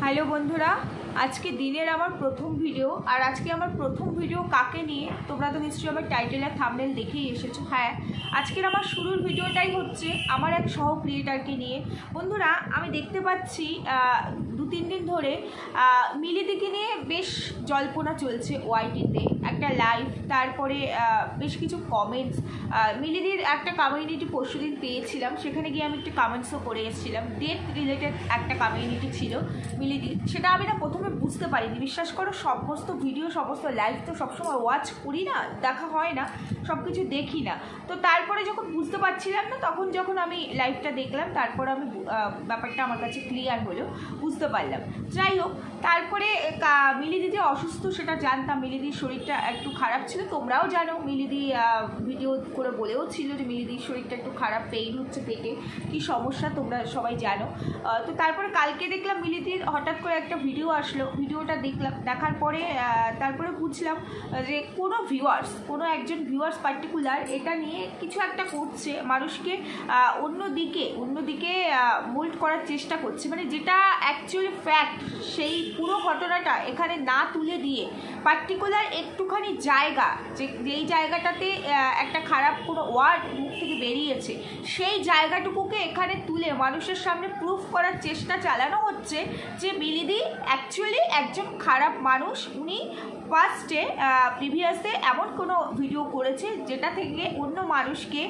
Hello বন্ধুরা, আজকে দিনের আমার প্রথম ভিডিও। আর আজকে আমার প্রথম ভিডিও কাকে নিয়ে তোমরা তো নিশ্চয়ই আমার টাইটেল আর থাম্বনেল দেখেই এসেছো। হ্যাঁ, আজকের আমার শুরুর ভিডিওটাই হচ্ছে আমার এক সহ ক্রিয়েটারকে নিয়ে। বন্ধুরা, আমি দেখতে পাচ্ছি 2-3 দিন ধরে মিলিদিকে নিয়ে বেশ জল্পনা চলছে ওয়াইটিতে। একটা লাইভ, তারপরে বেশ কিছু কমেন্টস। মিলিদির একটা কমিউনিটি পরশুদিন পেয়েছিলাম, সেখানে গিয়ে আমি একটা কমেন্টসও করে এসেছিলাম। ডেথ রিলেটেড একটা কমিউনিটি ছিল মিলিদির, সেটা আমি না প্রথমে বুঝতে পারিনি। বিশ্বাস করো, সমস্ত ভিডিও সমস্ত লাইভ তো সবসময় ওয়াচ করি না, দেখা হয় না, সব কিছু দেখি না। তো তারপরে যখন বুঝতে পারছিলাম না, তখন যখন আমি লাইভটা দেখলাম, তারপর আমি ব্যাপারটা আমার কাছে ক্লিয়ার হলো, বুঝতে পারলাম। যাই হোক, তারপরে মিলিদি যে অসুস্থ সেটা জানতাম। মিলিদির শরীরটা একটু খারাপ ছিল, তোমরাও জানো। মিলিদি ভিডিও করে বলেও ছিল যে মিলিদির শরীরটা একটু খারাপ, পেইন হচ্ছে পেটে, কী সমস্যা তোমরা সবাই জানো। তো তারপরে কালকে দেখলাম মিলিদির হঠাৎ করে একটা ভিডিও আসলো। ভিডিওটা দেখলাম, দেখার পরে তারপরে বুঝলাম যে কোনো একজন ভিউয়ার্স পার্টিকুলার এটা নিয়ে কিছু একটা করছে, মানুষকে অন্যদিকে মোল্ড করার চেষ্টা করছে। মানে যেটা অ্যাকচুয়ালি ফ্যাক্ট, সেই পুরো ঘটনাটা এখানে না তুলে দিয়ে পার্টিকুলার একটুখানি জায়গা, যেই জায়গাটাতে একটা খারাপ কোনো ওয়ার্ড মুখ থেকে বেরিয়েছে, সেই জায়গাটুকুকে এখানে তুলে মানুষের সামনে প্রুফ করার চেষ্টা চালানো হচ্ছে যে মিলিদি অ্যাকচুয়ালি একজন খারাপ মানুষ। উনি প্রিভিয়াসে এমন কোনো ভিডিও করেছে যেটা থেকে অন্য মানুষকে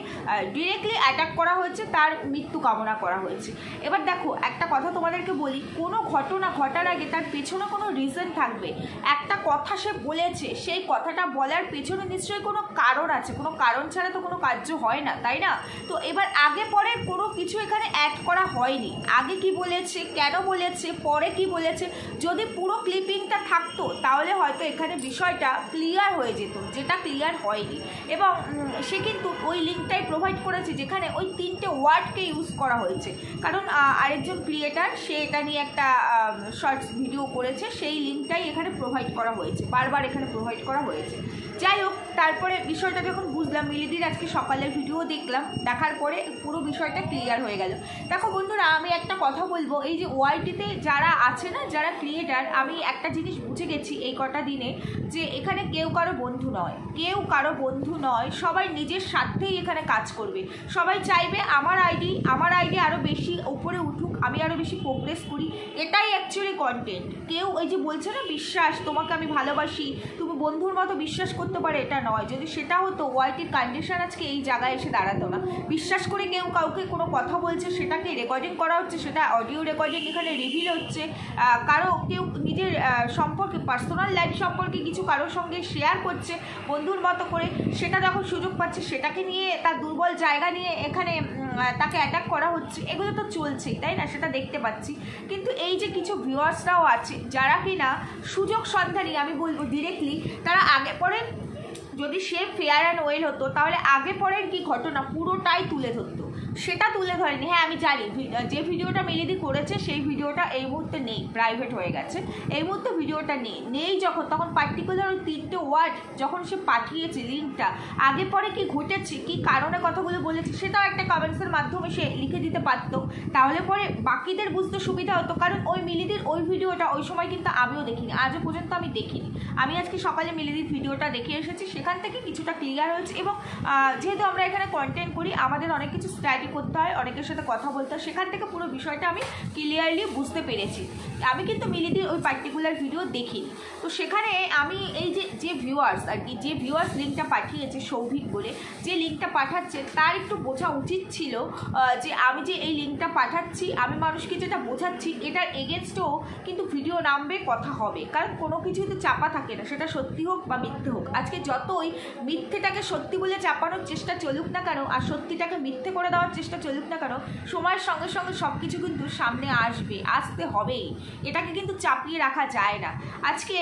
ডিরেক্টলি অ্যাটাক করা হয়েছে, তার মৃত্যু কামনা করা হয়েছে। এবার দেখো, একটা কথা তোমাদেরকে বলি, কোনো ঘটনা ঘটার আগে তার পেছনে কোনো রিজন থাকবে। একটা কথা সে বলেছে, সেই কথাটা বলার পেছনে নিশ্চয়ই কোনো কারণ আছে, কোনো কারণ ছাড়া তো কোনো কার্য হয় না, তাই না? তো এবার আগে পরে কোনো কিছু এখানে অ্যাড করা হয়নি। আগে কি বলেছে, কেন বলেছে, পরে কি বলেছে, যদি পুরো ক্লিপিংটা থাকতো তাহলে হয়তো এখানে বিষয়টা ক্লিয়ার হয়ে যেত, যেটা ক্লিয়ার হয়নি। এবং সে কিন্তু ওই লিঙ্কটাই প্রোভাইড করেছে যেখানে ওই 3টে ওয়ার্ডকে ইউজ করা হয়েছে। কারণ আরেকজন ক্রিয়েটার সে এটা নিয়ে একটা শর্টস ভিডিও করেছে, সেই লিঙ্কটাই এখানে প্রোভাইড করা হয়েছে, বারবার এখানে প্রোভাইড করা হয়েছে। যাই হোক, তারপরে বিষয়টা যখন বুঝলাম, মিলিদির আজকে সকালের ভিডিও দেখলাম, দেখার পরে পুরো বিষয়টা ক্লিয়ার হয়ে গেল। দেখো বন্ধুরা, আমি একটা কথা বলবো, এই যে ওয়াইটিতে যারা আছে না, যারা ক্রিয়েটার, আমি একটা জিনিস বুঝে গেছি এই কটা দিনে, যে এখানে কেউ কারো বন্ধু নয়, সবাই নিজের স্বার্থেই এখানে কাজ করবে। সবাই চাইবে আমার আইডি আরও বেশি উপরে উঠুক, আমি আরও বেশি প্রোগ্রেস করি, এটাই অ্যাকচুয়ালি কন্টেন্ট। কেউ ওই যে বলছে না বিশ্বাস, তোমাকে আমি ভালোবাসি, তুমি বন্ধুর মতো বিশ্বাস করতে পারে, এটা নয়। যদি সেটা হতো, ওয়াইটির কন্ডিশন আজকে এই জায়গায় এসে দাঁড়াতো না। বিশ্বাস করে কেউ কাউকে কোনো কথা বলছে, সেটাকে রেকর্ডিং করা হচ্ছে, সেটা অডিও রেকর্ডিং এখানে রিভিল হচ্ছে। কেউ নিজের সম্পর্কে, পার্সোনাল লাইফ সম্পর্কে কিছু কারোর সঙ্গে শেয়ার করছে বন্ধুর মতো করে, সেটা যখন সুযোগ পাচ্ছে সেটাকে নিয়ে, তার দুর্বল জায়গা নিয়ে এখানে তাকে অ্যাটাক করা হচ্ছে। এগুলো তো চলছেই, তাই না? সেটা দেখতে পাচ্ছি। কিন্তু এই যে কিছু ভিউয়ার্সরাও আছে যারা কিনা সুযোগ সন্ধানী, আমি বলবো ডিরেক্টলি, তারা আগে পরে, যদি সে ফেয়ার অ্যান্ড ওয়েল হতো তাহলে আগে পরের কি ঘটনা পুরোটাই তুলে ধরতো, সেটা তুলে ধরেনি। হ্যাঁ, আমি জানি যে ভিডিওটা মিলিদি করেছে সেই ভিডিওটা এই মুহূর্তে নেই, প্রাইভেট হয়ে গেছে। এই মুহূর্তে ভিডিওটা নেই তখন পার্টিকুলার ওই 3টে ওয়ার্ড যখন সে পাঠিয়েছে লিঙ্কটা, আগে পরে কি ঘটেছে, কি কারণে কথাগুলো বলেছে, সেটাও একটা কমেন্টসের মাধ্যমে সে লিখে দিতে পারতো, তাহলে পরে বাকিদের বুঝতে সুবিধা হতো। কারণ ওই মিলিদির ওই ভিডিওটা ওই সময় কিন্তু আমিও দেখিনি, আজও পর্যন্ত আমি দেখিনি। আমি আজকে সকালে মিলিদির ভিডিওটা দেখে এসেছি, সেখান থেকে কিছুটা ক্লিয়ার হয়েছে। এবং যেহেতু আমরা এখানে কন্টেন্ট করি, আমাদের অনেক কিছু স্টাডি করতে হয়, অনেকের সাথে কথা বলতে হয়, সেখান থেকে পুরো বিষয়টা আমি ক্লিয়ারলি বুঝতে পেরেছি। আমি কিন্তু মিলিদির ওই পার্টিকুলার ভিডিও দেখিনি। তো সেখানে আমি এই যে ভিউয়ার্স আর কি, যে ভিউয়ার্স লিঙ্কটা পাঠিয়েছে, সৌভিক বলে যে লিঙ্কটা পাঠাচ্ছে, তার একটু বোঝা উচিত ছিল যে আমি যে এই লিঙ্কটা পাঠাচ্ছি, আমি মানুষকে যেটা বোঝাচ্ছি, এটার এগেনস্টেও কিন্তু ভিডিও নামবে, কথা হবে। কারণ কোনো কিছুই তো চাপা থাকে না, সেটা সত্যি হোক বা মিথ্যে হোক। আজকে যতই মিথ্যেটাকে সত্যি বলে চাপানোর চেষ্টা চলুক না কেন, আর সত্যিটাকে মিথ্যে করে দেওয়ার চেষ্টা চলুক না কেন, সময়ের সঙ্গে সঙ্গে সব কিছু কিন্তু সামনে আসতে হবেই। এটাকে কিন্তু চাপিয়ে রাখা যায় না। আজকে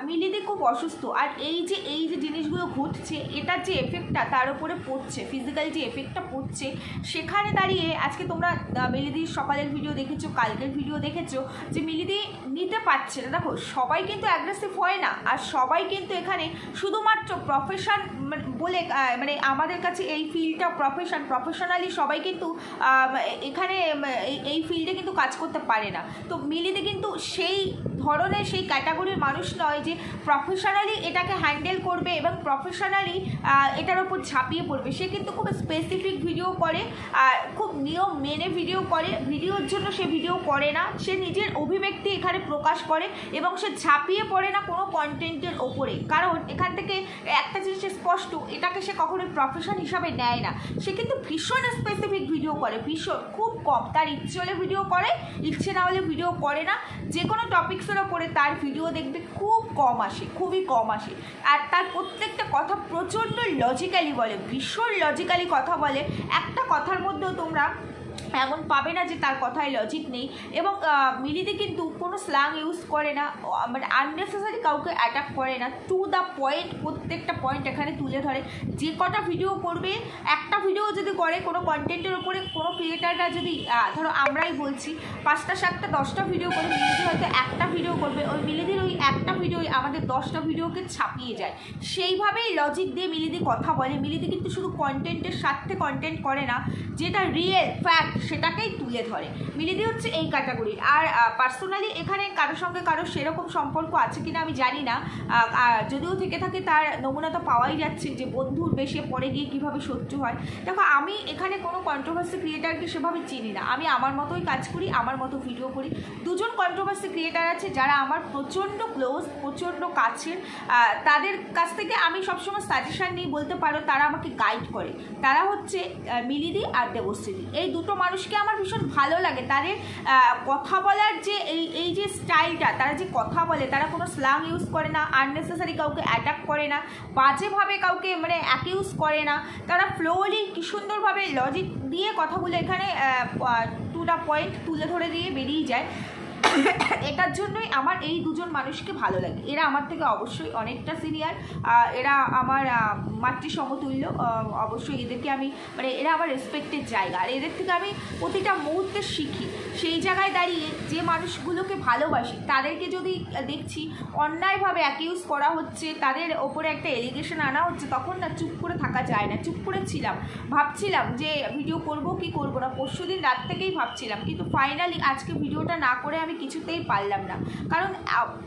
মিলিদি খুব অসুস্থ, আর এই যে জিনিসগুলো ঘটছে, এটার যে এফেক্টটা তার উপরে পড়ছে, ফিজিক্যাল যে এফেক্টটা পড়ছে, সেখানে দাঁড়িয়ে আজকে তোমরা মিলিদির সকালের ভিডিও দেখেছো, কালকের ভিডিও দেখেছো, যে মিলিদি নিতে পারছে না। দেখো, সবাই কিন্তু অ্যাগ্রেসিভ হয় না, আর সবাই কিন্তু এখানে শুধুমাত্র প্রফেশন বলে, মানে আমাদের কাছে এই ফিল্ডটা প্রফেশনালি সবাই সবাই কিন্তু এখানে এই ফিল্ডে কিন্তু কাজ করতে পারে না। তো মিলিদি কিন্তু সেই ধরনের সেই ক্যাটাগরির মানুষ নয় যে প্রফেশনালি এটাকে হ্যান্ডেল করবে এবং প্রফেশনালি এটার ওপর ঝাঁপিয়ে পড়বে। সে কিন্তু খুব স্পেসিফিক ভিডিও করে, খুব নিয়ম মেনে ভিডিও করে। ভিডিওর জন্য সে ভিডিও করে না, সে নিজের অভিব্যক্তি এখানে প্রকাশ করে এবং সে ঝাঁপিয়ে পড়ে না কোনো কন্টেন্টের ওপরে। কারণ এখান থেকে একটা জিনিস স্পষ্ট, এটাকে সে কখনোই প্রফেশন হিসাবে নেয় না। সে কিন্তু ভীষণ স্পেসিফিক ভিডিও করে, ভীষণ, খুব কম। তার ইচ্ছে হলে ভিডিও করে, ইচ্ছে না হলে ভিডিও করে না। যে কোনো টপিক্সের ওপরে তার ভিডিও দেখবে খুব কম আসে, খুবই কম আসে। আর তার প্রত্যেকটা কথা প্রচণ্ড লজিক্যালি বলে, ভীষণ লজিক্যালি কথা বলে। একটা কথার মধ্যেও তোমরা এমন পাবে না যে তার কথায় লজিক নেই। এবং মিলিদি কিন্তু কোনো স্ল্যাং ইউজ করে না, মানে আননেসেসারি কাউকে অ্যাটাক করে না, টু দ্য পয়েন্ট প্রত্যেকটা পয়েন্ট এখানে তুলে ধরে। যে কটা ভিডিও করবে, একটা ভিডিও যদি করে কোনো কন্টেন্টের ওপরে, কোনো ক্রিয়েটাররা যদি ধরো আমরাই বলছি 5টা 7টা 10টা ভিডিও করে, মিলিদি হয়তো একটা ভিডিও করবে, ওই মিলিদির ওই একটা ভিডিও আমাদের 10টা ভিডিওকে ছাপিয়ে যায়। সেইভাবেই লজিক দিয়ে মিলিদি কথা বলে। মিলিদি কিন্তু শুধু কন্টেন্টের স্বার্থে কন্টেন্ট করে না, যেটা রিয়েল ফ্যাক্ট সেটাকেই তুলে ধরে। মিলিদি হচ্ছে এই ক্যাটাগরির। আর পার্সোনালি এখানে কারোর সঙ্গে কারোর সেরকম সম্পর্ক আছে কিনা আমি জানি না, যদিও থেকে থাকে তার নমুনা তো পাওয়াই যাচ্ছে যে বন্ধুর বেশে পরে গিয়ে কীভাবে শত্রু হয়। দেখো, আমি এখানে কোনো কন্ট্রোভার্সি ক্রিয়েটারকে সেভাবে চিনি না, আমি আমার মতোই কাজ করি, আমার মতো ভিডিও করি। দুজন কন্ট্রোভার্সি ক্রিয়েটার আছে যারা আমার প্রচণ্ড ক্লোজ, প্রচণ্ড কাছের। তাদের কাছ থেকে আমি সবসময় সাজেশান নিয়ে বলতে পারো, তারা আমাকে গাইড করে। তারা হচ্ছে মিলিদি আর দেবশ্রী। এই দুটো মানুষকে আমার ভীষণ ভালো লাগে। তাদের কথা বলার যে এই যে স্টাইলটা, তারা যে কথা বলে, তারা কোনো স্ল্যাং ইউজ করে না, আননেসেসারি কাউকে অ্যাটাক করে না, বাজেভাবে কাউকে মানে অ্যাকিউজ করে না। তারা ফ্লোলি কি সুন্দরভাবে লজিক দিয়ে কথাগুলো এখানে টু দ্য পয়েন্ট তুলে ধরে দিয়ে বেরিয়ে যায়। এটার জন্যই আমার এই দুজন মানুষকে ভালো লাগে। এরা আমার থেকে অবশ্যই অনেকটা সিনিয়র, এরা আমার মাতৃ সমতুল্য। অবশ্যই এদেরকে আমি মানে এরা আমার রেসপেক্টের জায়গা, আর এদের থেকে আমি প্রতিটা মুহূর্তে শিখি। সেই জায়গায় দাঁড়িয়ে যে মানুষগুলোকে ভালোবাসি তাদেরকে যদি দেখছি অন্যায়ভাবে অ্যাকিউজ করা হচ্ছে, তাদের ওপরে একটা এলিগেশন আনা হচ্ছে, তখন না চুপ করে থাকা যায় না। চুপ করেছিলাম, ভাবছিলাম যে ভিডিও করব কি করব না, পরশুদিন রাত থেকেই ভাবছিলাম, কিন্তু ফাইনালি আজকে ভিডিওটা না করে আমি কিছুতেই পারলাম না। কারণ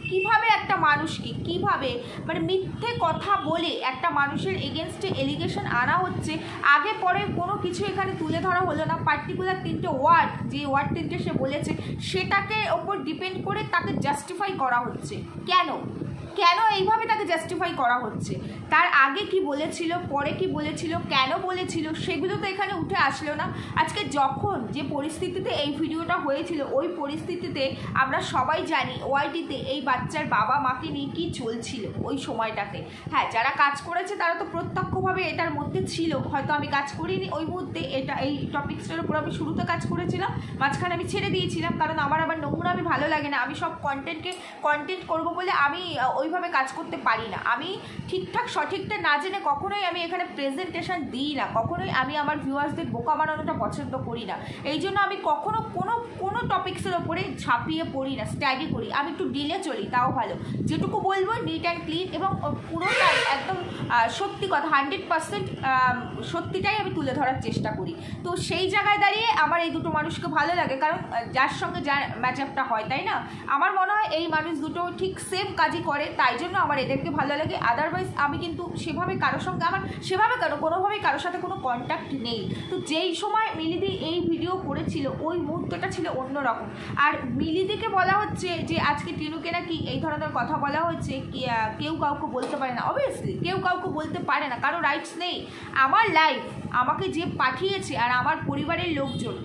কিভাবে একটা মানুষকে কিভাবে মানে মিথ্যে কথা বলে একটা মানুষের এগেনস্টে এলিগেশন আনা হচ্ছে, আগে পরে কোনো কিছু এখানে তুলে ধরা হলো না। পার্টিকুলার 3টে ওয়ার্ড, যে ওয়ার্ড 3টে সে বলেছে সেটাকে ওপর ডিপেন্ড করে তাকে জাস্টিফাই করা হচ্ছে। কেন এইভাবে তাকে জাস্টিফাই করা হচ্ছে? তার আগে কি বলেছিল, পরে কি বলেছিল, কেন বলেছিল, সেগুলো তো এখানে উঠে আসলো না। আজকে যখন যে পরিস্থিতিতে এই ভিডিওটা হয়েছিল, ওই পরিস্থিতিতে আমরা সবাই জানি ওয়াইটিতে এই বাচ্চার বাবা মাকে নিয়ে কী চলছিল ওই সময়টাতে। হ্যাঁ, যারা কাজ করেছে তারা তো প্রত্যক্ষভাবে এটার মধ্যে ছিল, হয়তো আমি কাজ করিনি ওই মুহূর্তে। এই টপিক্সটার উপর আমি শুরুতে কাজ করেছিলাম, মাঝখানে আমি ছেড়ে দিয়েছিলাম, কারণ আমার আবার নোংরা আমি ভালো লাগে না। আমি সব কন্টেন্ট করব বলে আমি ওইভাবে কাজ করতে পারি না। আমি ঠিকঠাক সঠিকটা না জেনে কখনোই আমি এখানে প্রেজেন্টেশন দিই না, কখনোই আমি আমার ভিউয়ার্সদের বোকা বানানোটা পছন্দ করি না। এই জন্য আমি কখনো কোনো টপিক্সের ওপরে ঝাঁপিয়ে পড়ি না, স্টাডি করি। আমি একটু ডিলে চলি, তাও ভালো। যেটুকু বলবো নিট অ্যান্ড ক্লিন এবং পুরোটাই একদম সত্যি কথা, 100% সত্যিটাই আমি তুলে ধরার চেষ্টা করি। তো সেই জায়গায় দাঁড়িয়ে আমার এই দুটো মানুষকে ভালো লাগে, কারণ যার সঙ্গে যার ম্যাচ আপটা হয়, তাই না? আমার মনে হয় এই মানুষ দুটো ঠিক সেম কাজই করে, তাই জন্য আমার এদেরকে ভালো লাগে। আদারওয়াইজ আমি কিন্তু সেভাবে কারোর সঙ্গে আমার কোনোভাবেই কারোর সাথে কোনো কন্ট্যাক্ট নেই। তো যেই সময় মিলিদি এই ভিডিও করেছিল ওই মুহূর্তটা ছিল অন্যরকম। আর মিলিদিকে বলা হচ্ছে যে আজকে টিনুকে নাকি এই ধরনের কথা বলা হচ্ছে, কেউ কাউকে বলতে পারে না। অবভিয়াসলি কেউ কাউকে বলতে পারে না, কারো রাইটস নেই। আমার লাইফ আমাকে যে পাঠিয়েছে আর আমার পরিবারের লোকজন,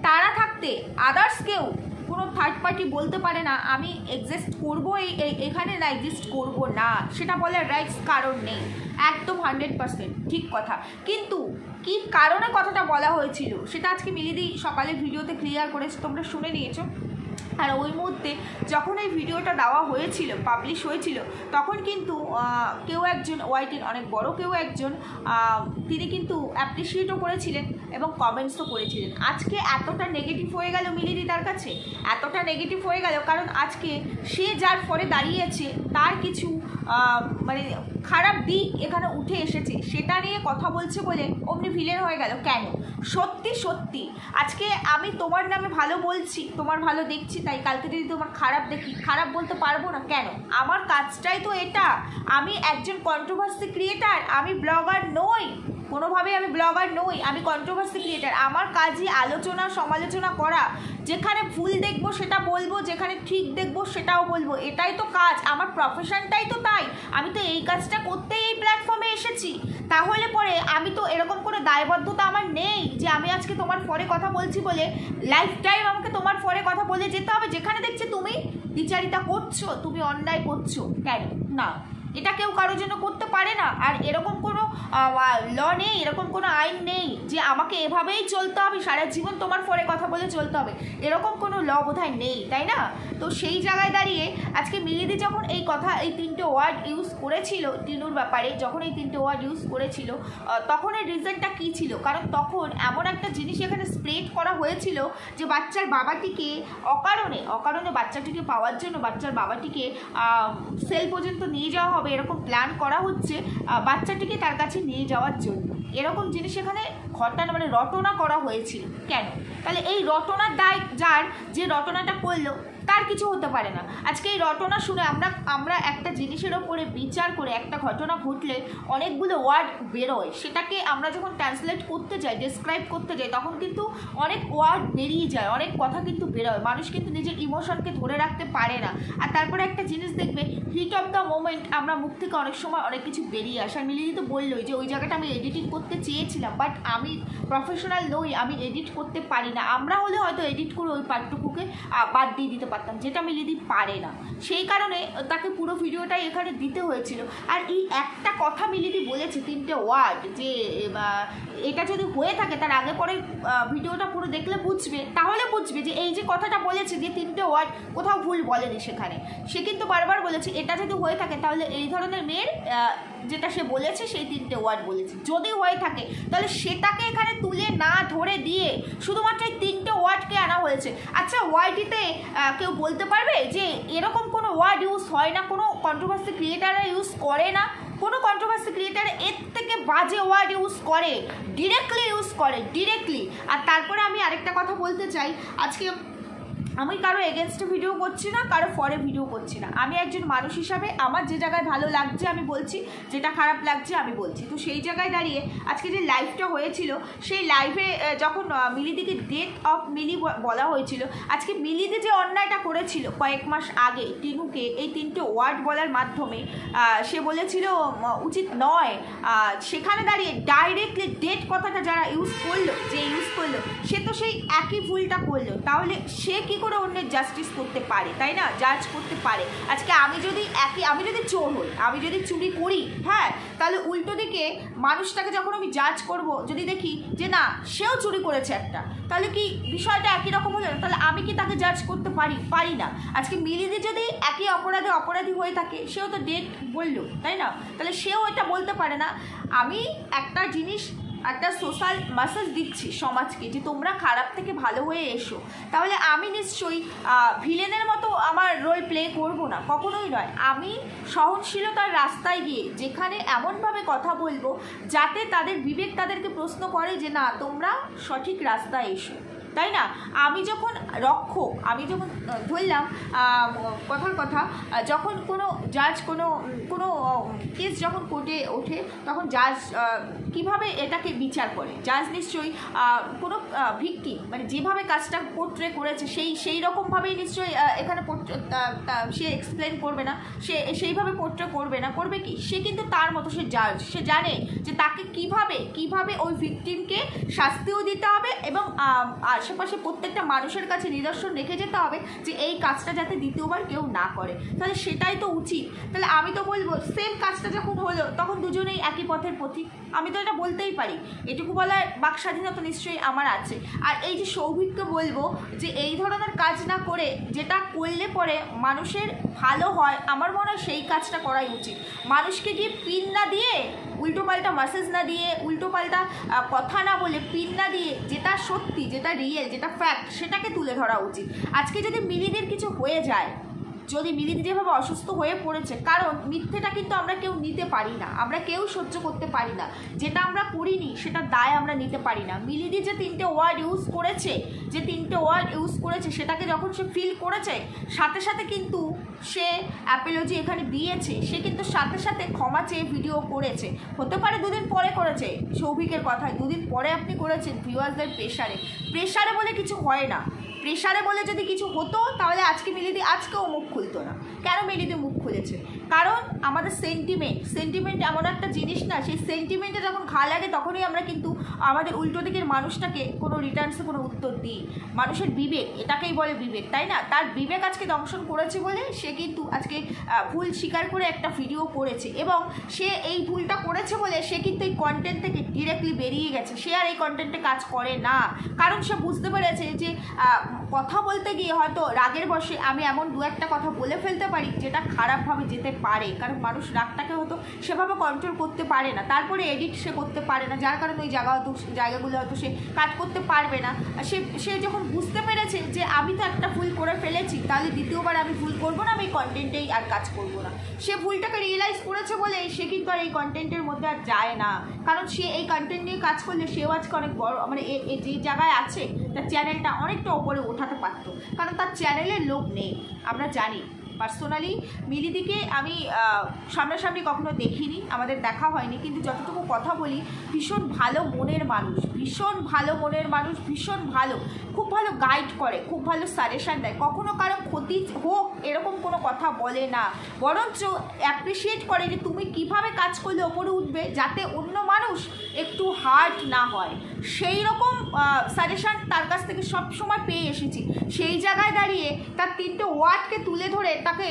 তারা থাকতে আদার্স কেউ কোনো থার্ড পার্টি বলতে পারে না আমি এক্সিস্ট করবো এখানে না এক্সিস্ট করবো না, সেটা বলার রাইটস কারণ নেই। একদম 100% ঠিক কথা। কিন্তু কী কারণে কথাটা বলা হয়েছিল সেটা আজকে মিলিদি সকালে ভিডিওতে ক্লিয়ার করেছে, তোমরা শুনে নিয়েছো। আর ওই মুহূর্তে যখন এই ভিডিওটা দেওয়া হয়েছিল, পাবলিশ হয়েছিল, তখন কিন্তু কেউ একজন ওয়াইটির অনেক বড় কেউ একজন তিনি কিন্তু অ্যাপ্রিসিয়েটও করেছিলেন এবং কমেন্টসও করেছিলেন। আজকে এতটা নেগেটিভ হয়ে গেল মিলিদি তার কাছে, এতটা নেগেটিভ হয়ে গেল কারণ আজকে সে যার ফলে দাঁড়িয়েছে তার কিছু মানে খারাপ দিক এখানে উঠে এসেছে সেটা নিয়ে কথা বলছে বলে অমনি ভিলেন হয়ে গেল কেন? সত্যি সত্যি আজকে আমি তোমার নামে ভালো বলছি, তোমার ভালো দেখছি, তাই কালকে যদি তোমার খারাপ দেখি খারাপ বলতে পারবো না কেন? আমার কাজটাই তো এটা। আমি একজন কন্ট্রোভার্সি ক্রিয়েটার, আমি ব্লগার নই, কোনোভাবেই আমি ব্লগার নই, আমি কন্ট্রোভার্সি ক্রিয়েটার। আমার কাজই আলোচনা সমালোচনা করা, যেখানে ভুল দেখবো সেটা বলবো, যেখানে ঠিক দেখবো সেটাও বলবো, এটাই তো কাজ, আমার প্রফেশনটাই তো তাই। আমি তো এই কাজটা করতেই এই প্ল্যাটফর্মে এসেছি। তাহলে পরে আমি তো এরকম কোনো দায়বদ্ধতা আমার নেই যে আমি আজকে তোমার ফরে কথা বলছি বলে লাইফ টাইম আমাকে তোমার ফরে কথা বলে যেতে হবে। যেখানে দেখছি তুমি দ্বিচারিতা করছো, তুমি অন্যায় করছো, কেন? না, এটা কেউ কারোর জন্য করতে পারে না। আর এরকম কোনো ল নেই, এরকম কোনো আইন নেই যে আমাকে এভাবেই চলতে হবে, সারা জীবন তোমার ফরে কথা বলে চলতে হবে, এরকম কোনো ল বোধহয় নেই, তাই না? তো সেই জায়গায় দাঁড়িয়ে আজকে মিলিদি যখন এই কথা, এই 3টে ওয়ার্ড ইউজ করেছিল টিনুর ব্যাপারে, যখন এই 3টে ওয়ার্ড ইউজ করেছিল তখন এর রিজনটা কী ছিল? কারণ তখন এমন একটা জিনিস এখানে স্প্রেড করা হয়েছিল যে বাচ্চার বাবাটিকে অকারণে বাচ্চাটিকে পাওয়ার জন্য বাচ্চার বাবাটিকে সেল পর্যন্ত নিয়ে যাওয়া হবে, এরকম প্ল্যান করা হচ্ছে বাচ্চাটিকে তার কাছে নিয়ে যাওয়ার জন্য। এরকম জিনিস এখানে ঘটনা মানে রটনা করা হয়েছিল কেন? তাহলে এই রটনার দায় যার, যে রটনাটা করলো তার কিছু হতে পারে না। আজকে এই রটনা শুনে আমরা একটা জিনিসের ওপরে বিচার করে, একটা ঘটনা ঘটলে অনেকগুলো ওয়ার্ড বেরোয়, সেটাকে আমরা যখন ট্রান্সলেট করতে যাই, ডেসক্রাইব করতে যাই, তখন কিন্তু অনেক ওয়ার্ড বেরিয়ে যায়, অনেক কথা কিন্তু বেরোয়, মানুষ কিন্তু নিজের ইমোশনকে ধরে রাখতে পারে না। আর তারপরে একটা জিনিস দেখবে, হিট অফ দ্য মোমেন্ট আমরা মুখ থেকে অনেক সময় অনেক কিছু বেরিয়ে আসে। আর মিলিয়ে তো বললোই যে ওই জায়গাটা আমি এডিটিং করতে চেয়েছিলাম, বাট আমি প্রফেশনাল নই, আমি এডিট করতে পারি না। আমরা হলে হয়তো এডিট করে ওই পার্টটুকুকে বাদ দিয়ে দিতে পারতাম, যেটা মিলিদি পারে না, সেই কারণে তাকে পুরো ভিডিওটাই এখানে দিতে হয়েছিল। আর এই একটা কথা মিলিদি বলেছে, 3টে ওয়ার্ড, যে এটা যদি হয়ে থাকে, তার আগে পরে ভিডিওটা পুরো দেখলে বুঝবে, তাহলে বুঝবে যে এই যে কথাটা বলেছে, যে 3টে ওয়ার্ড কোথাও ভুল বলেনি সেখানে। সে কিন্তু বারবার বলেছে এটা যদি হয়ে থাকে তাহলে এই ধরনের মেয়ের যেটা সে বলেছে সেই 3টে ওয়ার্ড বলেছে, যদি হয়ে থাকে তাহলে সেটাকে এখানে তুলে না ধরে দিয়ে শুধুমাত্র এই 3টে ওয়ার্ডকে আনা হয়েছে। আচ্ছা, ওয়ার্ডটিতে কেউ বলতে পারবে যে এরকম কোনো ওয়ার্ড ইউজ হয় না, কোনো কন্ট্রোভার্সি ক্রিয়েটাররা ইউজ করে না? কোনো কন্ট্রোভার্সি ক্রিয়েটার এর থেকে বাজে ওয়ার্ড ইউজ করে, ডিরেক্টলি ইউজ করে, ডিরেক্টলি। আর তারপরে আমি আরেকটা কথা বলতে চাই, আজকে আমি কারো এগেনস্টে ভিডিও করছি না, কারো ফরে ভিডিও করছি না। আমি একজন মানুষ হিসাবে আমার যে জায়গায় ভালো লাগছে আমি বলছি, যেটা খারাপ লাগছে আমি বলছি। তো সেই জায়গায় দাঁড়িয়ে আজকে যে লাইভটা হয়েছিল, সেই লাইভে যখন মিলিদিকে ডেথ অফ মিলি বলা হয়েছিল, আজকে মিলিদি যে অন্যায়টা করেছিল কয়েক মাস আগে টিনুকে এই 3টে ওয়ার্ড বলার মাধ্যমে, সে বলেছিল উচিত নয়, সেখানে দাঁড়িয়ে ডাইরেক্টলি ডেথ কথাটা যারা ইউজ করলো, সে তো সেই একই ভুলটা করলো। তাহলে সে কি করে অন্যের জাস্টিস করতে পারে, তাই না? জাজ করতে পারে। আজকে আমি যদি চোর হই, আমি যদি চুরি করি, হ্যাঁ, তাহলে উল্টো দিকে মানুষটাকে যখন আমি জাজ করব, যদি দেখি যে না সেও চুরি করেছে একটা, তাহলে কি বিষয়টা একই রকম হলো? তাহলে আমি কি তাকে জাজ করতে পারি না? আজকে মিলিদি যদি একই অপরাধী হয়ে থাকে, সেও তো ডেট বললো, তাই না? তাহলে সেও এটা বলতে পারে না। আমি একটা জিনিস, একটা সোশ্যাল মেসেজ দিচ্ছি সমাজকে যে তোমরা খারাপ থেকে ভালো হয়ে এসো, তাহলে আমি নিশ্চয়ই ভিলেনের মতো আমার রোল প্লে করব না, কখনোই নয়। আমি সহনশীলতার রাস্তায় গিয়ে যেখানে এমনভাবে কথা বলবো যাতে তাদের বিবেক তাদেরকে প্রশ্ন করে যে না তোমরা সঠিক রাস্তায় এসো, তাই না? আমি যখন ধরলাম কথার কথা, যখন কোনো জাজ কোনো কেস যখন কোর্টে ওঠে, তখন জাজ কিভাবে এটাকে বিচার করে? জাজ নিশ্চয়ই কোনো ভিকটিম মানে যেভাবে কাজটা পোর্ট্রে করেছে সেই রকমভাবেই নিশ্চয়ই এখানে সে এক্সপ্লেন করবে না, সে সেইভাবে পোর্ট্রে করবে না। করবে কি? সে কিন্তু তার মতো সে জাজ, সে জানে যে তাকে কিভাবে ওই ভিকটিমকে শাস্তিও দিতে হবে এবং আশেপাশে প্রত্যেকটা মানুষের কাছে নিদর্শন রেখে যেতে হবে যে এই কাজটা যাতে দ্বিতীয়বার কেউ না করে। তাহলে সেটাই তো উচিত। তাহলে আমি তো বলবো সেম কাজটা যখন হলো তখন দুজনেই একই পথের পথিক, আমি তো এটা বলতেই পারি। এটুকু বলার বাক স্বাধীনতা নিশ্চয়ই আমার আছে। আর এই যে সৌভিককে বলবো যে এই ধরনের কাজ না করে যেটা করলে পরে মানুষের ভালো হয়, আমার মনে হয় সেই কাজটা করাই উচিত। মানুষকে গিয়ে পিন না দিয়ে, উল্টোপাল্টা মেসেজ না দিয়ে, উল্টোপাল্টা কথা না বলে, পিন না দিয়ে, যেটা সত্যি, যেটা রিয়েল, যেটা ফ্যাক্ট, সেটাকে তুলে ধরা উচিত। আজকে যদি মিলিদের কিছু হয়ে যায়, যদি মিলিদি যেভাবে অসুস্থ হয়ে পড়েছে, কারণ মিথ্যেটা কিন্তু আমরা কেউ নিতে পারি না, আমরা কেউ সহ্য করতে পারি না, যেটা আমরা করিনি সেটা দায় আমরা নিতে পারি না। মিলিদি যে 3টে ওয়ার্ড ইউজ করেছে, সেটাকে যখন সে ফিল করেছে সাথে সাথে কিন্তু সে অ্যাপোলজি এখানে দিয়েছে, সে কিন্তু সাথে সাথে ক্ষমা চেয়ে ভিডিও করেছে। হতে পারে 2 দিন পরে করেছে, সৌভিকের কথায় 2 দিন পরে আপনি করেছেন ভিউয়ার্সদের প্রেশারে বলে কিছু হয় না। প্রেশারে বলে যদি কিছু হতো তাহলে আজকে মিলিদি আজকেও মুখ খুলতো না। কেন মিলিদি মুখ খুলেছে? কারণ আমাদের সেন্টিমেন্ট এমন একটা জিনিস না, সেই সেন্টিমেন্টে যখন ঘা লাগে তখনই আমরা কিন্তু আমাদের উল্টো দিকের মানুষটাকে কোনো রিটার্নসে কোনো উত্তর দিই। মানুষের বিবেক, এটাকেই বলে বিবেক, তাই না? তার বিবেক আজকে দংশন করেছে বলে সে কিন্তু আজকে ভুল স্বীকার করে একটা ভিডিও করেছে, এবং সে এই ভুলটা করেছে বলে সে কিন্তু এই কন্টেন্ট থেকে ডিরেক্টলি বেরিয়ে গেছে। সে আর এই কন্টেন্টে কাজ করে না, কারণ সে বুঝতে পেরেছে যে কথা বলতে গিয়ে হয়তো রাগের বশে আমি এমন 2-একটা কথা বলে ফেলতে পারি যেটা খারাপভাবে যেতে পারে, কারণ মানুষ রাগটাকে হয়তো সেভাবে কন্ট্রোল করতে পারে না, তারপরে এডিট সে করতে পারে না, যার কারণে ওই জায়গাগুলো হয়তো সে কাজ করতে পারবে না। সে যখন বুঝতে পেরেছে যে আমি তো একটা ভুল করে ফেলেছি, তাহলে দ্বিতীয়বার আমি ভুল করবো না, আমি এই কন্টেন্টেই আর কাজ করবো না। সে ভুলটাকে রিয়েলাইজ করেছে বলে সে কিন্তু আর এই কন্টেন্টের মধ্যে আর যায় না, কারণ সে এই কন্টেন্ট নিয়ে কাজ করলে সেও আজকে অনেক বড়, মানে যে জায়গায় আছে তার চ্যানেলটা অনেকটা ওপরে ওঠাতে পারতো, কারণ তার চ্যানেলের লোক নেই। আমরা জানি পার্সোনালি মিলিদিকে আমি সামনাসামনি কখনো দেখিনি, আমাদের দেখা হয়নি, কিন্তু যতটুকু কথা বলি ভীষণ ভালো মনের মানুষ, ভীষণ ভালো, খুব ভালো গাইড করে, খুব ভালো সাজেশান দেয়, কখনো কারো ক্ষতি হোক এরকম কোনো কথা বলে না, বরঞ্চ অ্যাপ্রিসিয়েট করে যে তুমি কিভাবে কাজ করলে ওপরে উঠবে যাতে অন্য মানুষ একটু হার্ট না হয়, সেই রকম সাজেশান তার কাছ থেকে সব সময় পেয়ে এসেছি। সেই জায়গায় দাঁড়িয়ে তার 3টে ওয়ার্ডকে তুলে ধরে তাকে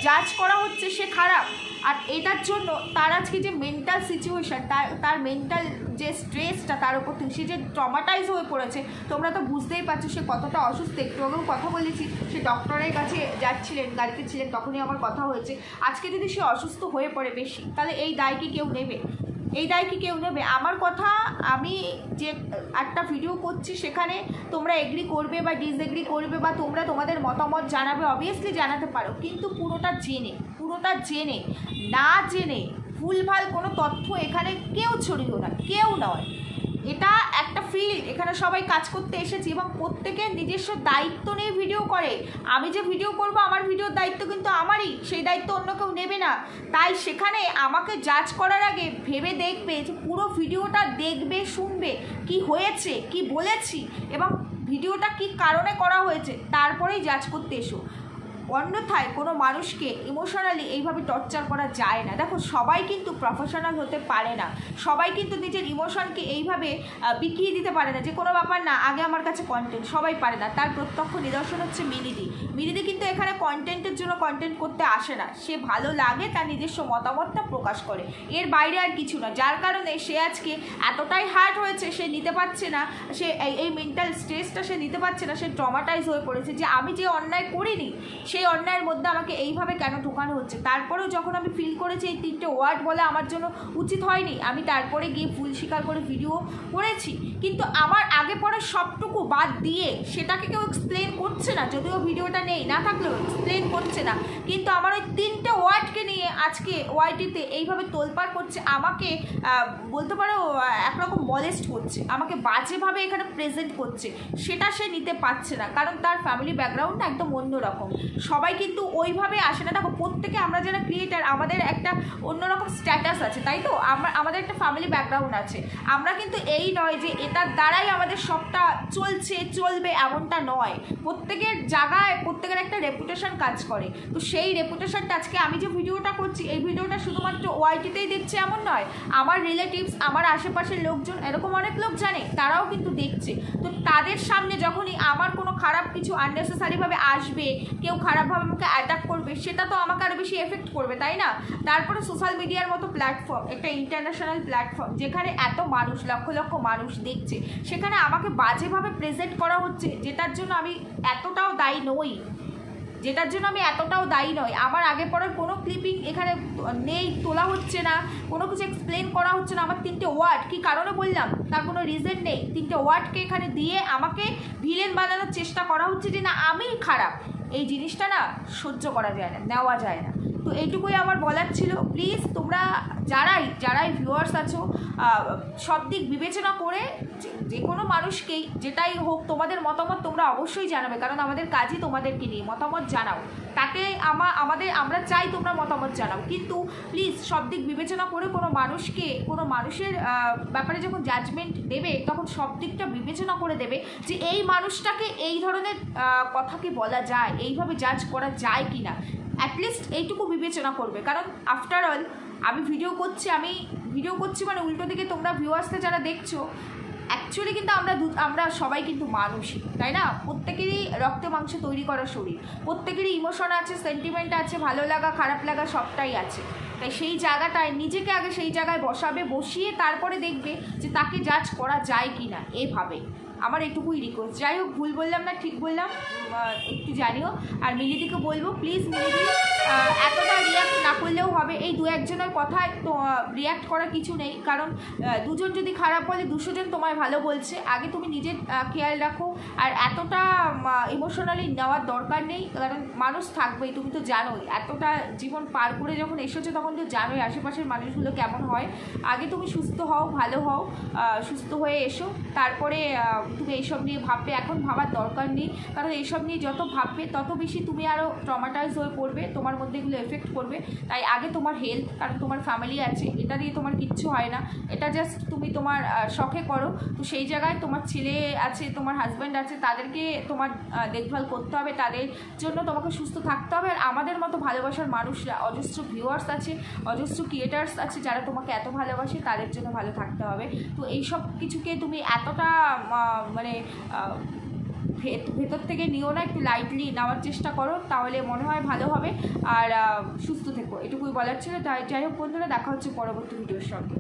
জাজ করা হচ্ছে সে খারাপ, আর এটার জন্য তার আজকে যে মেন্টাল সিচুয়েশান, তার মেন্টাল যে স্ট্রেসটা তার উপর থেকে সে যে ট্রমাটাইজ হয়ে পড়েছে, তোমরা তো বুঝতেই পারছো সে কতটা অসুস্থ। একটু আগেও কথা বলেছি, সে ডক্টরের কাছে যাচ্ছিলেন, গাড়িতে ছিলেন, তখনই আমার কথা হয়েছে। আজকে যদি সে অসুস্থ হয়ে পড়ে বেশি, তাহলে এই দায় কি কেউ নেবে? আমার কথা, আমি যে একটা ভিডিও করছি সেখানে তোমরা এগ্রি করবে বা ডিসএগ্রি করবে, বা তোমরা তোমাদের মতামত জানাবে, অবভিয়াসলি জানাতে পারো, কিন্তু পুরোটা জেনে না জেনে ভুলভাল কোনো তথ্য এখানে কেউ ছড়িও না, কেউ নয়। এটা একটা ফিল্ড, এখানে সবাই কাজ করতে এসেছি এবং প্রত্যেকের নিজস্ব দায়িত্ব নিয়ে ভিডিও করে। আমি যে ভিডিও করব আমার ভিডিওর দায়িত্ব কিন্তু আমারই, সেই দায়িত্ব অন্য কেউ নেবে না। তাই সেখানে আমাকে জাজ করার আগে ভেবে দেখবে যে পুরো ভিডিওটা দেখবে, শুনবে কি হয়েছে, কি বলেছি এবং ভিডিওটা কি কারণে করা হয়েছে, তারপরেই জাজ করতে এসো। অন্যথায় কোনো মানুষকে ইমোশনালি এইভাবে টর্চার করা যায় না। দেখো, সবাই কিন্তু প্রফেশনাল হতে পারে না, সবাই কিন্তু নিজের ইমোশনকে এইভাবে বিকিয়ে দিতে পারে না যে কোনো ব্যাপার না, আগে আমার কাছে কন্টেন্ট, সবাই পারে না। তার প্রত্যক্ষ নিদর্শন হচ্ছে মিলিদি কিন্তু এখানে কন্টেন্টের জন্য কন্টেন্ট করতে আসে না, সে ভালো লাগে তার নিজস্ব মতামতটা প্রকাশ করে, এর বাইরে আর কিছু না। যার কারণে সে আজকে এতটাই হার্ট হয়েছে, সে নিতে পারছে না, সে এই মেন্টাল স্ট্রেসটা সে নিতে পারছে না, সে ট্রমাটাইজ হয়ে পড়েছে যে আমি যে অন্যায় করিনি সেই অন্যায়ের মধ্যে আমাকে এইভাবে কেন ঢোকানো হচ্ছে। তারপরেও যখন আমি ফিল করেছি এই 3টে ওয়ার্ড বলা আমার জন্য উচিত হয়নি, আমি তারপরে গিয়ে ভুল স্বীকার করে ভিডিও করেছি, কিন্তু আমার আগে পরে সবটুকু বাদ দিয়ে সেটাকে কেউ এক্সপ্লেন করছে না, যদিও ভিডিওটা নেই, না থাকলেও এক্সপ্লেন করছে না, কিন্তু আমার ওই 3টে ওয়ার্ডকে নিয়ে আজকে ওয়াইটিতে এইভাবে তোলপাড় করছে, আমাকে বলতে পারো একরকম মলেস্ট করছে, আমাকে বাজেভাবে এখানে প্রেজেন্ট করছে, সেটা সে নিতে পারছে না, কারণ তার ফ্যামিলি ব্যাকগ্রাউন্ড একদম অন্যরকম। সবাই কিন্তু ওইভাবে আসে না। দেখো, প্রত্যেকে আমরা যারা ক্রিয়েটার আমাদের একটা অন্যরকম স্ট্যাটাস আছে, তাই তো, আমাদের একটা ফ্যামিলি ব্যাকগ্রাউন্ড আছে। আমরা কিন্তু এই নয় যে এটার দ্বারাই আমাদের সবটা চলবে এমনটা নয়। প্রত্যেকের জায়গায় প্রত্যেকের একটা রেপুটেশন কাজ করে, তো সেই রেপুটেশনটা আজকে আমি যে ভিডিওটা করছি, এই ভিডিওটা শুধুমাত্র ওয়াইটিতেই দেখছে এমন নয়, আমার রিলেটিভস, আমার আশেপাশের লোকজন, এরকম অনেক লোক জানে, তারাও কিন্তু দেখছে। তো তাদের সামনে যখনই আমার কোনো খারাপ কিছু আননেসেসারিভাবে আসবে, কেউ খারাপভাবে আমাকে অ্যাটাক করবে, সেটা তো আমাকে আরও বেশি এফেক্ট করবে, তাই না? তারপরে সোশ্যাল মিডিয়ার মতো প্ল্যাটফর্ম, একটা ইন্টারন্যাশনাল প্ল্যাটফর্ম, যেখানে এত মানুষ, লক্ষ লক্ষ মানুষ দেখছে, সেখানে আমাকে বাজেভাবে প্রেজেন্ট করা হচ্ছে, যেটার জন্য আমি এতটাও দায়ী নই, আমার আগে পরের কোনো ক্লিপিং এখানে নেই, তোলা হচ্ছে না, কোনো কিছু এক্সপ্লেন করা হচ্ছে না। আমার 3টে ওয়ার্ড কী কারণে বললাম তার কোনো রিজন নেই, 3টে ওয়ার্ডকে এখানে দিয়ে আমাকে ভিলেন বানানোর চেষ্টা করা হচ্ছে যে না আমিই খারাপ। এই জিনিসটা না সহ্য করা যায় না, নেওয়া যায় না। তো এইটুকুই আমার বলার ছিল। প্লিজ তোমরা যারাই ভিউয়ার্স আছো, সব দিক বিবেচনা করে যে কোনো মানুষকেই যেটাই হোক তোমাদের মতামত তোমরা অবশ্যই জানাবে, কারণ আমাদের কাজই তোমাদেরকে নিয়ে মতামত জানাও। তাতে আমরা চাই তোমরা মতামত জানাও, কিন্তু প্লিজ সব দিক বিবেচনা করে কোনো মানুষের ব্যাপারে যখন জাজমেন্ট দেবে তখন সব দিকটা বিবেচনা করে দেবে যে এই মানুষটাকে এই ধরনের কথা কি বলা যায়, এইভাবে জাজ করা যায় কি না, অ্যাটলিস্ট এইটুকু বিবেচনা করবে। কারণ আফটার অল আমি ভিডিও করছি মানে উল্টো দিকে তোমরা ভিউয়ার্সরা যারা দেখছো, অ্যাকচুয়ালি কিন্তু আমরা সবাই কিন্তু মানুষই, তাই না? প্রত্যেকেরই রক্তে মাংসে তৈরি করা শরীর, প্রত্যেকেরই ইমোশন আছে, সেন্টিমেন্ট আছে, ভালো লাগা খারাপ লাগা সবটাই আছে। তাই সেই জায়গাটায় নিজেকে আগে সেই জায়গায় বসিয়ে তারপরে দেখবে যে তাকে জাজ করা যায় কি না, এভাবে আমার এটুকুই রিকোয়েস্ট। যাই হোক, ভুল বললাম না ঠিক বললাম একটু জানিও। আর মিলিদিকে বলবো প্লিজ মিলিদি এতটা রিয়াক্ট না করলেও হবে, এই দু একজনের কথায় তো রিয়াক্ট করার কিছু নেই, কারণ দুজন যদি খারাপ বলে 200 জন তোমায় ভালো বলছে, আগে তুমি নিজের খেয়াল রাখো। আর এতটা ইমোশনালি নেওয়ার দরকার নেই, কারণ মানুষ থাকবেই, তুমি তো জানোই, এতটা জীবন পার করে যখন এসেছো তখন তো জানোই আশেপাশের মানুষগুলো কেমন হয়। আগে তুমি সুস্থ হও, ভালো হও, সুস্থ হয়ে এসো, তারপরে তুমি এইসব নিয়ে ভাববে। এখন ভাবার দরকার নেই, কারণ এইসব নিয়ে যত ভাববে তত বেশি তুমি আরও ট্রমাটাইজ হয়ে পড়বে, তোমার মধ্যে এগুলো এফেক্ট করবে। তাই আগে তোমার হেলথ, কারণ তোমার ফ্যামিলি আছে, এটা দিয়ে তোমার কিচ্ছু হয় না, এটা জাস্ট তুমি তোমার শখে করো। তো সেই জায়গায় তোমার ছেলে আছে, তোমার হাজব্যান্ড আছে, তাদেরকে তোমার দেখভাল করতে হবে, তাদের জন্য তোমাকে সুস্থ থাকতে হবে। আর আমাদের মতো ভালোবাসার মানুষরা, অজস্র ভিউয়ার্স আছে, অজস্র ক্রিয়েটার্স আছে যারা তোমাকে এত ভালোবাসে, তাদের জন্য ভালো থাকতে হবে। তো এইসব কিছুকে তুমি এতটা মানে ভেতর থেকে নিও না, একটু লাইটলি নেওয়ার চেষ্টা করো, তাহলে মনে হয় ভালো হবে। আর সুস্থ থেকো, এটুকুই বলার ছিল। তাই যাই হোক বন্ধুরা, দেখা হচ্ছে পরবর্তী ভিডিওর সঙ্গে।